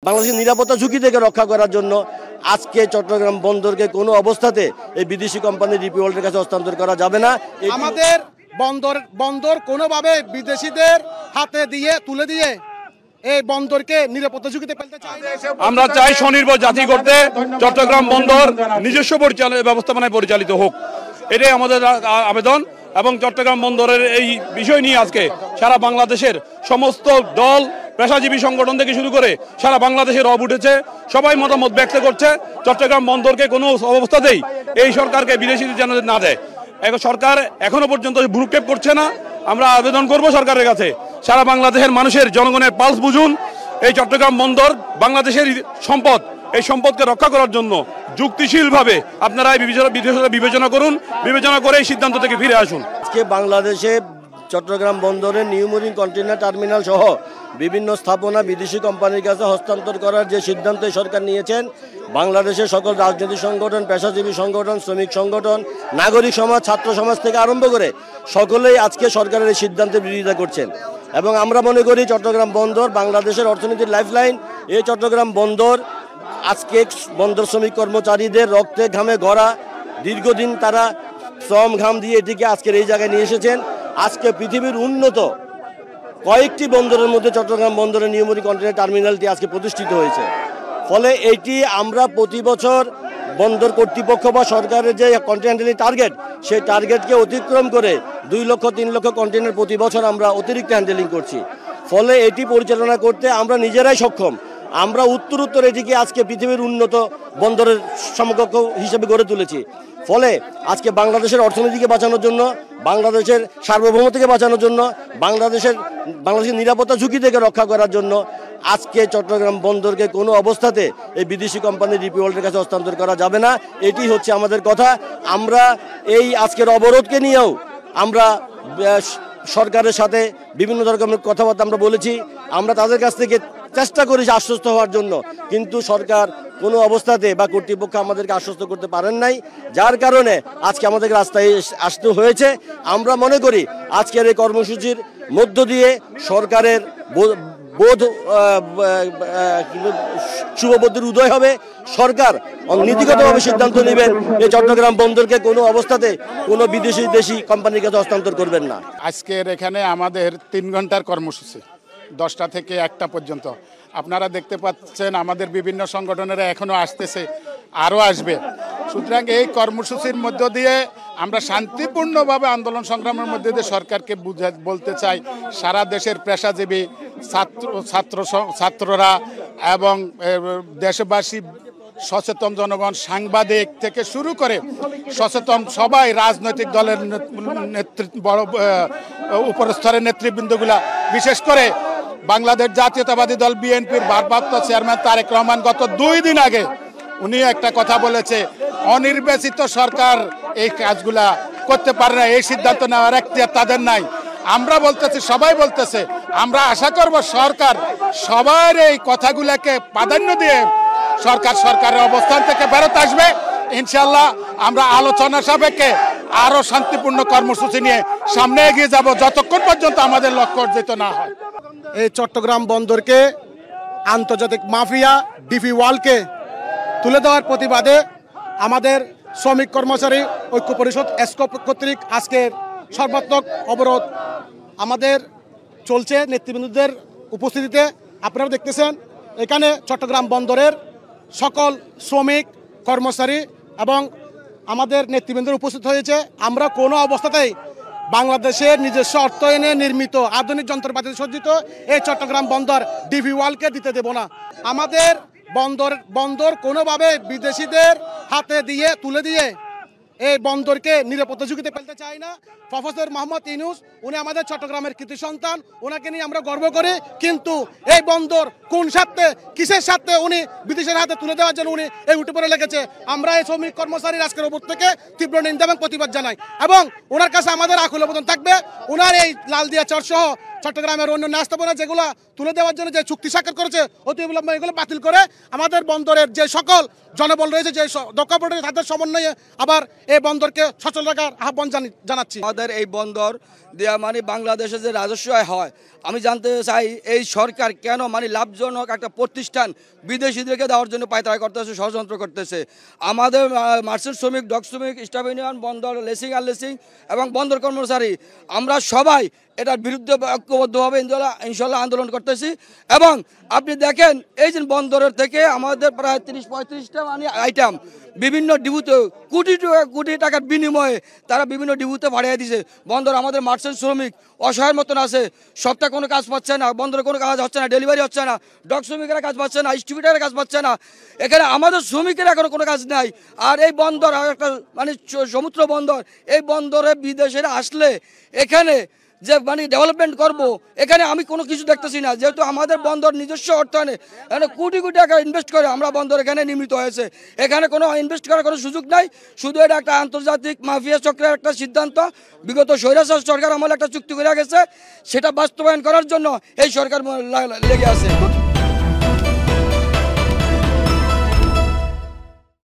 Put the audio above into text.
বাংলাদেশের নিরাপত্তা ঝুঁকি থেকে রক্ষা করার জন্য আজকে চট্টগ্রাম বন্দরকে কোনো অবস্থাতে এই বিদেশি কোম্পানি ডিপি ওয়ার্ল্ডের কাছে হস্তান্তর করা যাবে না। আমাদের বন্দর কোনোভাবে বিদেশিদের হাতে তুলে দিয়ে এই বন্দরকে নিরাপত্তা ঝুঁকিতে ফেলতে চাই। আমরা চাই স্বনির্ভর জাতি করতে চট্টগ্রাম বন্দর নিজস্ব ব্যবস্থাপনায় পরিচালিত হোক, এটাই আমাদের আবেদন। এবং চট্টগ্রাম বন্দরের এই বিষয় নিয়ে আজকে সারা বাংলাদেশের সমস্ত দল, পেশাজীবী সংগঠন থেকে শুরু করে সারা বাংলাদেশে রব উঠেছে, সবাই মতামত ব্যক্ত করছে চট্টগ্রাম বন্দরকে কোনো অবস্থাতেই এই সরকারকে বিদেশিদের যেন না দেয়। সরকার এখনো পর্যন্ত ভ্রুক্ষেপ করছে না। আমরা আবেদন করব সরকারের কাছে, সারা বাংলাদেশের মানুষের জনগণের পালস বুঝুন। এই চট্টগ্রাম বন্দর বাংলাদেশের সম্পদ, এই সম্পদকে রক্ষা করার জন্য যুক্তিশীলভাবে আপনারা বিবেচনা করুন, বিবেচনা করে এই সিদ্ধান্ত থেকে ফিরে আসুন। আজকে বাংলাদেশে চট্টগ্রাম বন্দরের নিউ মেরিন কন্টেইনার টার্মিনাল সহ বিভিন্ন স্থাপনা বিদেশি কোম্পানির কাছে হস্তান্তর করার যে সিদ্ধান্ত সরকার নিয়েছেন, বাংলাদেশের সকল রাজনৈতিক সংগঠন, পেশাজীবী সংগঠন, শ্রমিক সংগঠন, নাগরিক সমাজ, ছাত্র সমাজ থেকে আরম্ভ করে সকলেই আজকে সরকারের এই সিদ্ধান্তের বিরোধিতা করছেন। এবং আমরা মনে করি চট্টগ্রাম বন্দর বাংলাদেশের অর্থনীতির লাইফলাইন। এই চট্টগ্রাম বন্দর আজকে বন্দর শ্রমিক কর্মচারীদের রক্তে ঘামে গড়া, দীর্ঘদিন তারা শ্রম ঘাম দিয়ে এটিকে আজকের এই জায়গায় নিয়ে এসেছেন। আজকে পৃথিবীর উন্নত কয়েকটি বন্দরের মধ্যে চট্টগ্রাম বন্দরের নিউ মেরিন কন্টেইনার টার্মিনালটি আজকে প্রতিষ্ঠিত হয়েছে। ফলে এইটি আমরা প্রতি বছর বন্দর কর্তৃপক্ষ বা সরকারের যে কন্টেইনার টার্গেট, সেই টার্গেটকে অতিক্রম করে 2 লক্ষ 3 লক্ষ কন্টেইনার প্রতি বছর আমরা অতিরিক্ত হ্যান্ডেলিং করছি। ফলে এটি পরিচালনা করতে আমরা নিজেরাই সক্ষম। আমরা উত্তর এটিকে আজকে পৃথিবীর উন্নত বন্দরের সমকক্ষ হিসেবে গড়ে তুলেছি। ফলে আজকে বাংলাদেশের অর্থনীতিকে বাঁচানোর জন্য, বাংলাদেশের সার্বভৌমত্বকে বাঁচানোর জন্য, বাংলাদেশের নিরাপত্তা ঝুঁকি থেকে রক্ষা করার জন্য আজকে চট্টগ্রাম বন্দরকে কোনো অবস্থাতে এই বিদেশি কোম্পানি ডিপি ওয়ার্ল্ডের কাছে হস্তান্তর করা যাবে না। এটি হচ্ছে আমাদের কথা। আমরা এই আজকের অবরোধকে নিয়েও আমরা সরকারের সাথে বিভিন্ন রকমের কথাবার্তা আমরা বলেছি। আমরা তাদের কাছ থেকে চেষ্টা করেছি আশ্বস্ত হওয়ার জন্য, কিন্তু সরকার কোনো অবস্থাতে বা কর্তৃপক্ষ আমাদেরকে আশ্বস্ত করতে পারেন নাই, যার কারণে আজকে আমাদের রাস্তায় আসতে হয়েছে। আমরা মনে করি আজকের এই কর্মসূচির মধ্য দিয়ে সরকারের শুভবুদ্ধির উদয় হবে। সরকার নীতিগতভাবে সিদ্ধান্ত নেবেন এই চট্টগ্রাম বন্দরকে কোনো অবস্থাতে কোনো দেশি কোম্পানির কাছে হস্তান্তর করবেন না। আজকের এখানে আমাদের 3 ঘন্টার কর্মসূচি, 10টা থেকে 1টা পর্যন্ত। আপনারা দেখতে পাচ্ছেন আমাদের বিভিন্ন সংগঠনেরা এখনো আসতেছে, আরও আসবে। সুতরাং এই কর্মসূচির মধ্য দিয়ে আমরা শান্তিপূর্ণভাবে আন্দোলন সংগ্রামের মধ্যে দিয়ে সরকারকে বলতে চাই, সারা দেশের পেশাজীবী ছাত্ররা এবং দেশবাসী, সচেতন জনগণ, সাংবাদিক থেকে শুরু করে সচেতন সবাই, রাজনৈতিক দলের বড় উপরস্তরের নেতৃবৃন্দগুলা, বিশেষ করে বাংলাদেশ জাতীয়তাবাদী দল বিএনপির ভারপ্রাপ্ত চেয়ারম্যান তারেক রহমান গত 2 দিন আগে উনি একটা কথা বলেছে, অনির্বাচিত সরকার এই কাজগুলা করতে পারে না, এই সিদ্ধান্ত নেওয়ার এখতিয়ার তাদের নাই। আমরা বলতেছি, সবাই বলতেছে, আমরা আশা করব সরকার সবার এই কথাগুলোকে প্রাধান্য দিয়ে সরকারের অবস্থান থেকে ফেরত আসবে। ইনশাল্লাহ আমরা আলোচনা সাপেক্ষে আরো শান্তিপূর্ণ কর্মসূচি নিয়ে সামনে এগিয়ে যাব, যতক্ষণ পর্যন্ত আমাদের লক্ষ্য অর্জিত না হয়। এই চট্টগ্রাম বন্দরকে আন্তর্জাতিক মাফিয়া ডিপি ওয়ার্ল্ডকে তুলে দেওয়ার প্রতিবাদে আমাদের শ্রমিক কর্মচারী ঐক্য পরিষদ এসকো কর্তৃক আজকের সর্বাত্মক অবরোধ আমাদের চলছে নেতৃবৃন্দদের উপস্থিতিতে। আপনারা দেখতেছেন এখানে চট্টগ্রাম বন্দরের সকল শ্রমিক কর্মচারী এবং আমাদের নেতৃবৃন্দের উপস্থিত হয়েছে। আমরা কোনো অবস্থাতেই বাংলাদেশের নিজস্ব অর্থায়নে নির্মিত আধুনিক যন্ত্রপাতি সজ্জিত এই চট্টগ্রাম বন্দর ডিপি ওয়ার্ল্ডকে দিতে দেব না। আমাদের বন্দর কোনোভাবে বিদেশিদের হাতে তুলে দিয়ে এই বন্দরকে নিরাপত্তা ঝুঁকিতে ফেলতে চাই না। প্রফেসর মোহাম্মদ ইউনূস উনি আমাদের চট্টগ্রামের কৃতি সন্তান, ওনাকে নিয়ে আমরা গর্ব করি। কিন্তু এই বন্দর কোন স্বার্থে, কিসের স্বার্থে উনি বিদেশের হাতে তুলে দেওয়ার জন্য উনি এই উঠে পড়ে লেগেছে, আমরা এই শ্রমিক কর্মচারীর আজকের উপর থেকে তীব্র নিন্দা এবং প্রতিবাদ জানাই। এবং ওনার কাছে আমাদের আকুল আবেদন থাকবে, ওনার এই লালদিয়া চর সহ চট্টগ্রামের অন্য স্থাপনা যেগুলো তুলে দেওয়ার জন্য যে চুক্তি স্বাক্ষর করেছে অতি অবিলম্বে এগুলো বাতিল করে আমাদের বন্দরের যে সকল জনবল রয়েছে, যে দক্ষ রয়েছে, তাদের সমন্বয়ে আবার এই বন্দরকে সচল রাখার আহ্বান জানাচ্ছি। আমাদের এই বন্দর দেওয়া মানে বাংলাদেশে যে রাজস্ব আয় হয়, আমি জানতে চাই এই সরকার কেন মানে লাভজনক একটা প্রতিষ্ঠান বিদেশিদেরকে দেওয়ার জন্য পায়তারা করতেছে, ষড়যন্ত্র করতেছে। আমাদের মার্চেন্ট শ্রমিক, ডক শ্রমিক, স্টাফ ইউনিয়ন, বন্দর লেসিং আর লেসিং এবং বন্দর কর্মচারী আমরা সবাই এটার বিরুদ্ধে ঐক্যবদ্ধভাবে ইনশাল্লাহ আন্দোলন করতেছি। এবং আপনি দেখেন এই যে বন্দরের থেকে আমাদের প্রায় 30-35টা মানে আইটেম বিভিন্ন ডিপুতে কোটি টাকার বিনিময়ে তারা বিভিন্ন ডিপুতে ভাড়িয়ে দিয়েছে। বন্দর আমাদের মার্চেন্ট শ্রমিক অসহায়ের মতন আছে, সপ্তাহে কোনো কাজ পাচ্ছে না, বন্দরে কোনো কাজ হচ্ছে না, ডেলিভারি হচ্ছে না, ডক শ্রমিকেরা কাজ পাচ্ছে না, ডিস্ট্রিবিউটারের কাজ পাচ্ছে না, এখানে আমাদের শ্রমিকেরা এখনো কোনো কাজ নাই। আর এই বন্দর একটা মানে সমুদ্র বন্দর, এই বন্দরে বিদেশিরা আসলে এখানে যে মানে ডেভেলপমেন্ট করব, এখানে আমি কোনো কিছু দেখতেছি না। যেহেতু আমাদের বন্দর নিজস্ব অর্থায়নে এখানে কোটি কোটি টাকা ইনভেস্ট করে আমরা বন্দর এখানে নির্মিত হয়েছে, এখানে কোনো ইনভেস্ট করার কোনো সুযোগ নাই। শুধু এটা একটা আন্তর্জাতিক মাফিয়া চক্রের একটা সিদ্ধান্ত, বিগত স্বৈরাচার সরকার আমলে একটা চুক্তি করে গেছে, সেটা বাস্তবায়ন করার জন্য এই সরকার লেগে আছে।